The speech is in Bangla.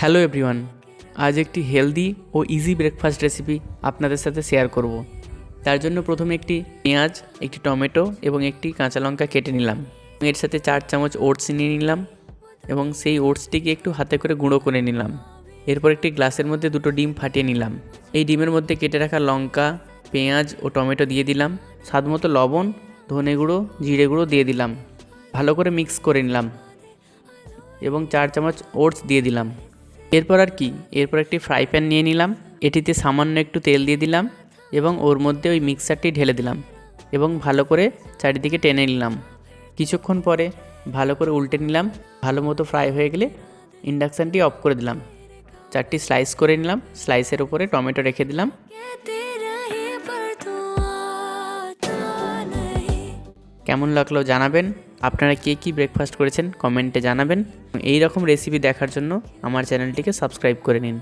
হ্যালো এভরিওয়ান, আজ একটি হেলদি ও ইজি ব্রেকফাস্ট রেসিপি আপনাদের সাথে শেয়ার করব। তার জন্য প্রথমে একটি পেঁয়াজ, একটি টমেটো এবং একটি কাঁচা লঙ্কা কেটে নিলাম। এর সাথে 4 চামচ ওটস নিয়ে নিলাম এবং সেই ওটসটিকে একটু হাতে করে গুঁড়ো করে নিলাম। এরপর একটি গ্লাসের মধ্যে 2টো ডিম ফাটিয়ে নিলাম। এই ডিমের মধ্যে কেটে রাখা লঙ্কা, পেঁয়াজ ও টমেটো দিয়ে দিলাম। স্বাদমতো লবণ, ধনে গুঁড়ো, জিরে গুঁড়ো দিয়ে দিলাম। ভালো করে মিক্স করে নিলাম এবং 4 চামচ ওটস দিয়ে দিলাম। এরপর একটি ফ্রাই প্যান নিয়ে নিলাম। এটিতে সামান্য একটু তেল দিয়ে দিলাম এবং ওর মধ্যে ওই মিক্সারটি ঢেলে দিলাম এবং ভালো করে চারিদিকে টেনে নিলাম। কিছুক্ষণ পরে ভালো করে উল্টে নিলাম। ভালো মতো ফ্রাই হয়ে গেলে ইন্ডাকশানটি অফ করে দিলাম। 4টি স্লাইস করে নিলাম। স্লাইসের উপরে টমেটো রেখে দিলাম। কেমন লাগলো জানাবেন। আপনারা কে কী ব্রেকফাস্ট করেছেন কমেন্টে জানাবেন। এই রকম রেসিপি দেখার জন্য আমার চ্যানেলটিকে সাবস্ক্রাইব করে নিন।